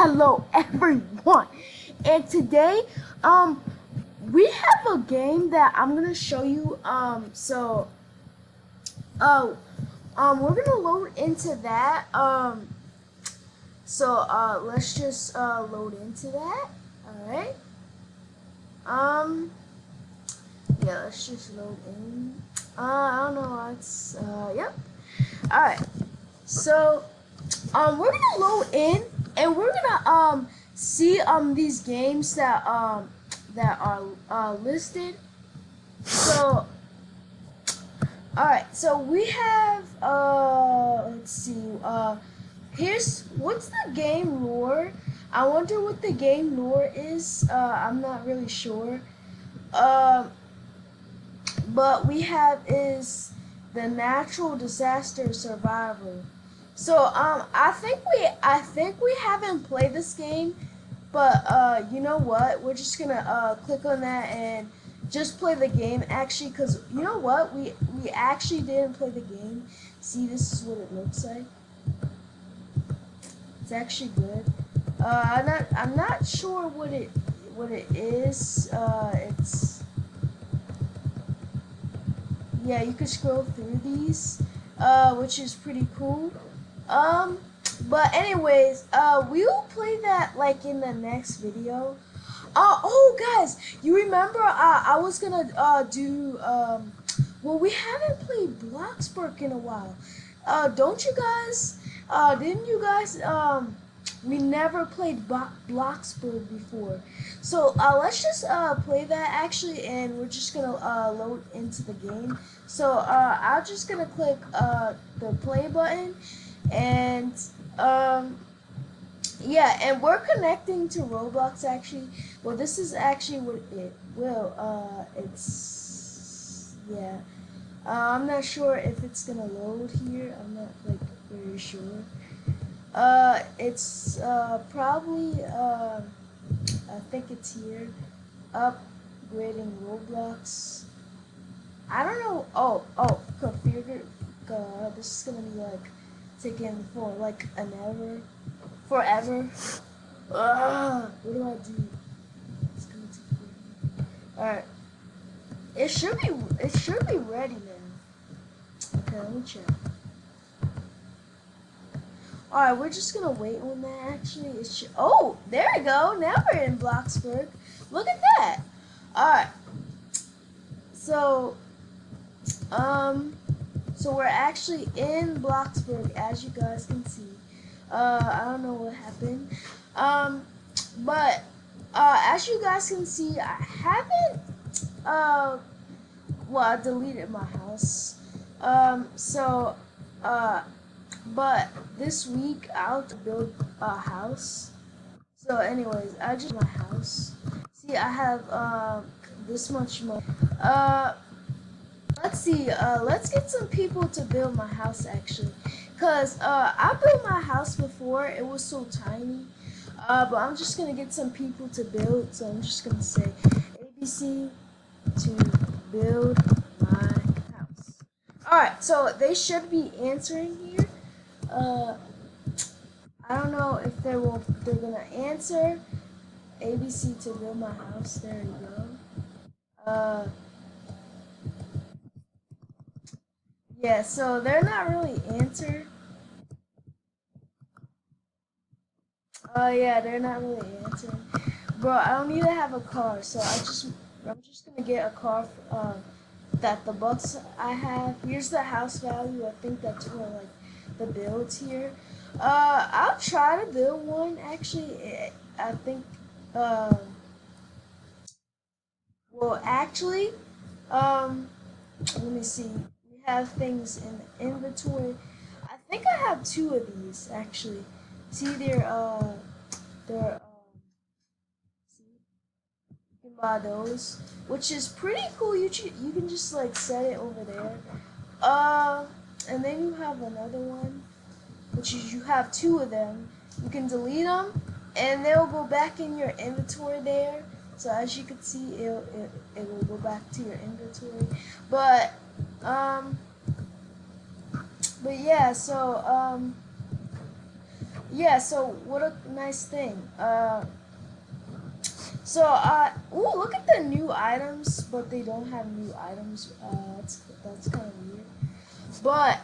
Hello everyone, and today we have a game that I'm gonna show you. Uh we're gonna load into that. Let's just load into that. All right. Um yeah, let's just load in. I don't know what's yep. All right. So we're gonna load in, and we're gonna see these games that are listed. So all right, so we have let's see, here's what's the game lore. I wonder what the game lore is. I'm not really sure. Um, but we have is the natural disaster survivor. So I think we haven't played this game, but you know what? We're just gonna click on that and just play the game actually, cause you know what? We actually didn't play the game. See, this is what it looks like. It's actually good. I'm not sure what it is. It's yeah, you could scroll through these, which is pretty cool. Um, but anyways, we will play that like in the next video. Oh guys, you remember I was gonna do well, we haven't played Bloxburg in a while. Don't you guys? Didn't you guys? We never played Bloxburg before, so let's just play that actually, and we're just gonna load into the game. So I'm just gonna click the play button, and um, yeah, and we're connecting to Roblox actually. Well, this is actually what it will. It's yeah. I'm not sure if it's gonna load here. I'm not like very sure. It's probably I think it's here. Upgrading Roblox. I don't know. Configure. This is gonna be like taking for like an hour, forever. What do I do? It's gonna take forever. All right. It should be ready now. Okay, let me check. All right, we're just gonna wait on that. Actually, oh, there we go. Now we're in Bloxburg. Look at that. All right. So, um, so we're actually in Bloxburg, as you guys can see. I don't know what happened. But as you guys can see, I haven't well, I deleted my house. So but this week I'll build a house. So anyways, I just my house. See, I have this much money. Uh let's see, let's get some people to build my house actually. Cause I built my house before, it was so tiny. But I'm just gonna get some people to build, so I'm just gonna say ABC to build my house. Alright, so they should be answering here. Uh I don't know if they're gonna answer. ABC to build my house, there you go. Uh yeah, so they're not really answer. Yeah, they're not really answering. Bro, I don't even have a car, so I'm just gonna get a car that the bucks I have. Here's the house value. I think that's for like the builds here. I'll try to build one actually. I think well actually um let me see. We have things in the inventory. I think I have two of these actually. See, they're see, you can buy those, which is pretty cool. You can just like set it over there. Uh, and then you have another one, which is you have two of them. You can delete them, and they'll go back in your inventory there. So as you can see, it will go back to your inventory. But um, but yeah. So yeah. So what a nice thing. Ooh, look at the new items, but they don't have new items. That's kind of weird. But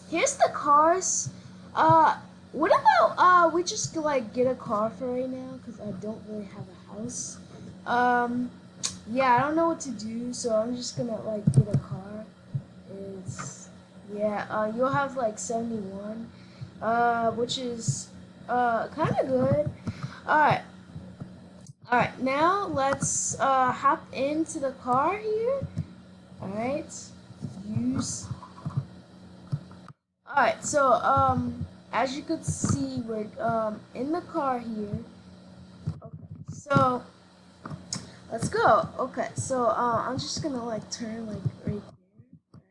here's the cars. Uh, what about we just like get a car for right now because I don't really have a house. Um, yeah, I don't know what to do, so I'm just gonna like get a car. It's yeah. You'll have like 71, which is kind of good. All right. All right, now let's hop into the car here. All right, use. All right, so as you could see, we're in the car here. Okay, so let's go. Okay, so I'm just gonna like turn like right there.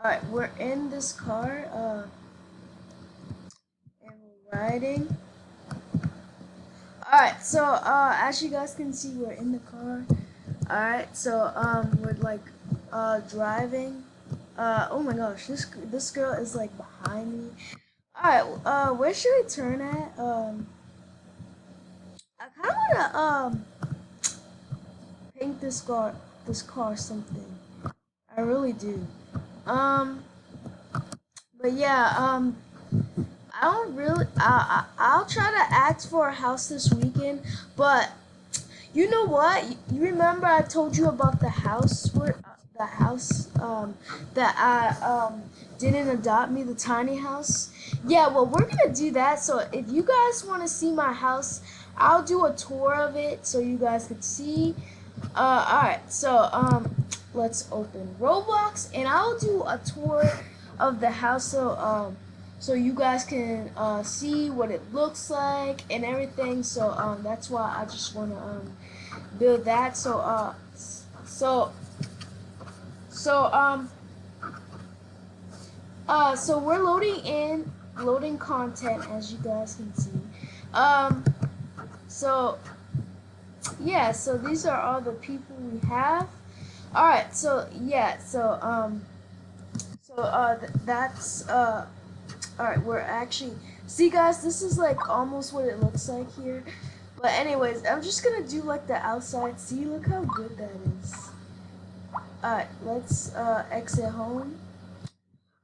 All right, we're in this car. And we're riding. All right, so as you guys can see, we're in the car. All right, so we're like driving. Oh my gosh, this girl is like behind me. All right, where should we turn at? I kind of wanna paint this car something. I really do. Um, but yeah, I don't really. I'll try to ask for a house this weekend, but you know what? You remember I told you about the house that I didn't adopt me, the tiny house. Yeah, well, we're gonna do that. So if you guys want to see my house, I'll do a tour of it so you guys can see. All right. So let's open Roblox and I'll do a tour of the house so you guys can see what it looks like and everything. So that's why I just want to build that. So so um so we're loading content as you guys can see. Um so yeah, so these are all the people we have. All right, so yeah, that's all right, we're actually see guys, this is like almost what it looks like here. But anyways, I'm just gonna do like the outside. See, look how good that is. Alright, let's exit home.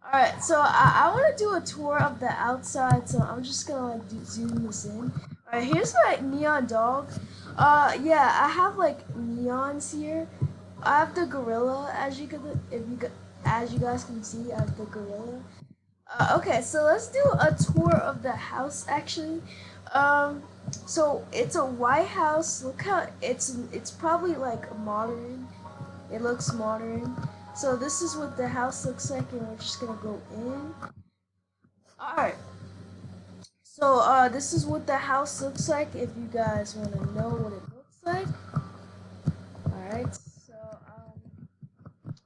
Alright, so I want to do a tour of the outside, so I'm just gonna like zoom this in. Alright, here's my neon dog. Yeah, I have like neons here. I have the gorilla, as you guys can see, I have the gorilla. Okay, so let's do a tour of the house actually. So it's a white house. Look how it's probably like modern. It looks modern. So this is what the house looks like, and we're just gonna go in. All right. So this is what the house looks like. If you guys want to know what it looks like. All right.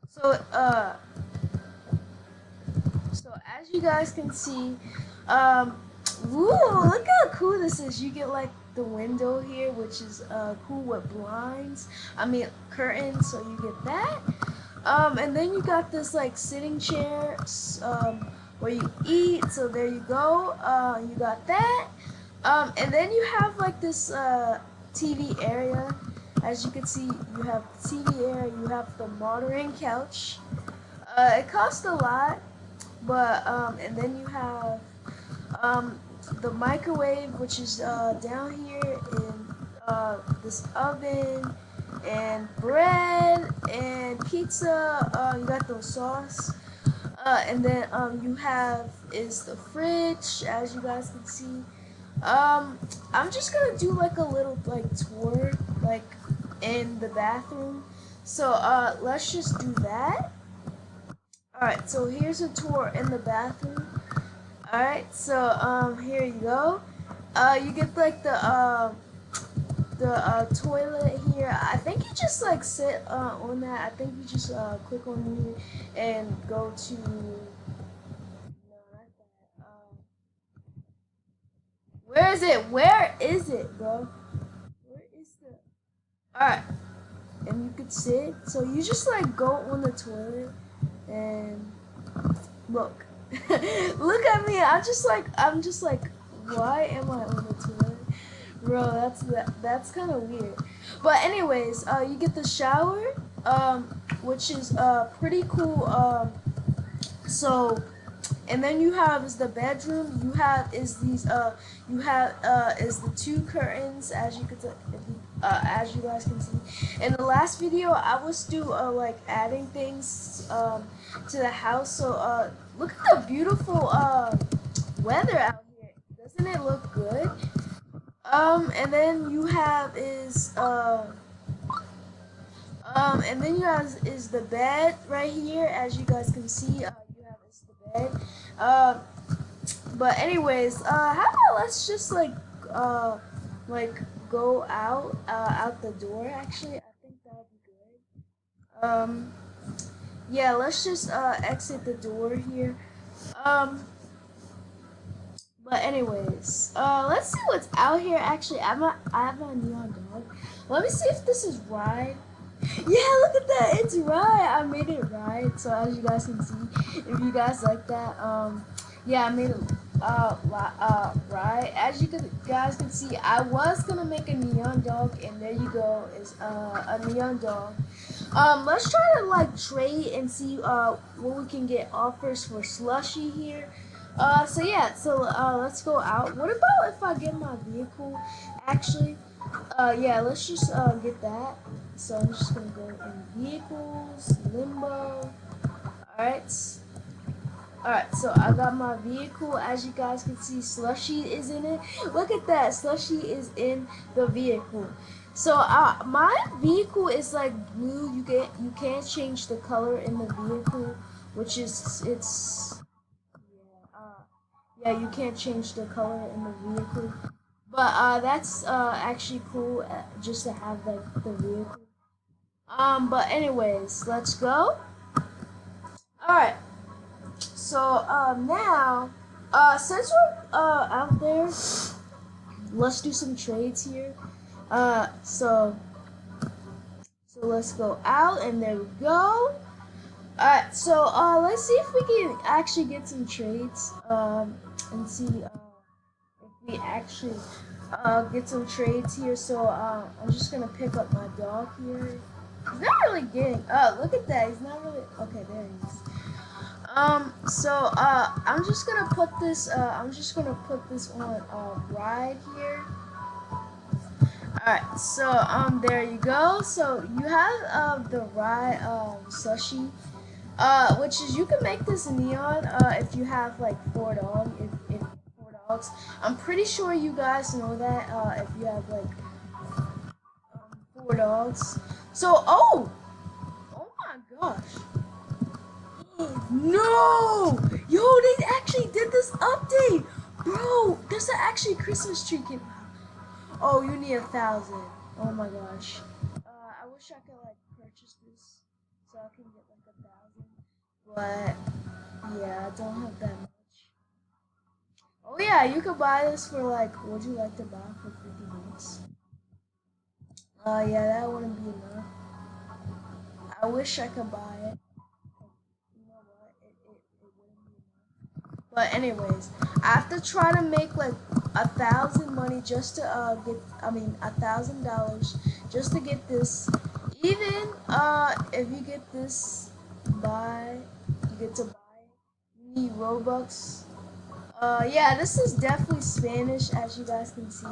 So so as you guys can see, woo, look how cool this is. You get like the window here, which is cool with blinds. I mean curtains, so you get that. And then you got this like sitting chair where you eat. So there you go. You got that. And then you have like this TV area. As you can see, you have TV area. You have the monitoring couch. It costs a lot, but and then you have um, the microwave, which is down here, and this oven, and bread, and pizza. You got the sauce, and then you have is the fridge, as you guys can see. I'm just gonna do like a little like tour, like in the bathroom. So let's just do that. Alright, so here's a tour in the bathroom. Alright, so here you go. You get like the toilet here. I think you just like sit on that. I think you just click on here and go to no, not that. Where is it? Where is it, bro? Where is the? All right, and you could sit. So you just like go on the toilet and look. Look at me. I'm just like, why am I on the toilet? Bro, that's kind of weird. But anyways, you get the shower, which is pretty cool. So and then you have is the bedroom. You have is these you have is the two curtains as you could as you guys can see. In the last video, I was still like adding things to the house. So look at the beautiful weather out here. Doesn't it look good? And then you have is and then you have is the bed right here. As you guys can see, you have is the bed. Uh, but anyways, how about let's just like go out the door. Actually, I think that would be good. Yeah, let's just exit the door here. Um, but anyways, let's see what's out here. Actually, I have my neon dog. Let me see if this is right. Yeah, look at that. It's right. I made it right. So as you guys can see, if you guys like that, yeah, I made it right. As you guys can see, I was gonna make a neon dog, and there you go, is a neon dog. Let's try to like trade and see what we can get offers for slushy here. So yeah, so let's go out. What about if I get my vehicle? Actually, yeah, let's just get that. So I'm just gonna go in vehicles, limbo. Alright. Alright, so I got my vehicle. As you guys can see, slushy is in it. Look at that, slushy is in the vehicle. So my vehicle is like blue. You can't change the color in the vehicle, which is yeah, you can't change the color in the vehicle. But that's actually cool just to have like the vehicle. But anyways, let's go. Alright. So now since we're out there, let's do some trades here. So let's go out, and there we go. Alright, so let's see if we can actually get some trades and see if we actually get some trades here. So I'm just gonna pick up my dog here. He's not really getting. Oh, look at that. He's not really. Okay, there he is. So I'm just gonna put this. I'm just gonna put this on ride here. Alright, so there you go. So you have the ride sushi, which is you can make this neon if you have like four dogs. I'm pretty sure you guys know that if you have like four dogs. So oh my gosh. No! Yo, they actually did this update! Bro, there's actually a Christmas tree came out. Oh, you need 1,000. Oh my gosh. I wish I could like purchase this so I can get like 1,000. But yeah, I don't have that much. Oh yeah, you could buy this for like, would you like to buy for 50 bucks? Yeah, that wouldn't be enough. I wish I could buy it. But anyways, I have to try to make like 1,000 money just to get. I mean, $1,000 just to get this. Even if you get this, you get to buy. You need Robux. Yeah, this is definitely Spanish, as you guys can see.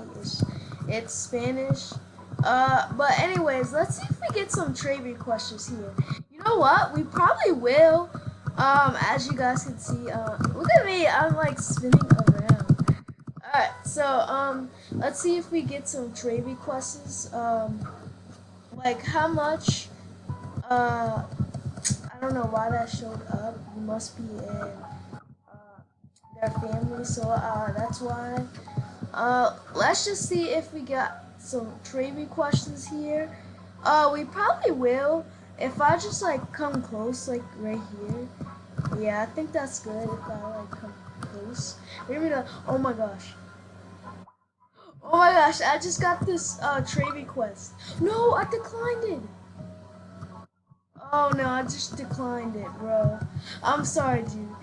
It's Spanish. But anyways, let's see if we get some trade requests here. You know what? We probably will. As you guys can see, look at me, I'm like spinning around. Alright, so, let's see if we get some trade requests. Like how much, I don't know why that showed up. You must be in, their family, so, that's why. Let's just see if we got some trade requests here. We probably will. If I just like come close, like right here, yeah, I think that's good. If I like come close, maybe not. Oh my gosh! Oh my gosh! I just got this trade request. No, I declined it. Oh no, I just declined it, bro. I'm sorry, dude.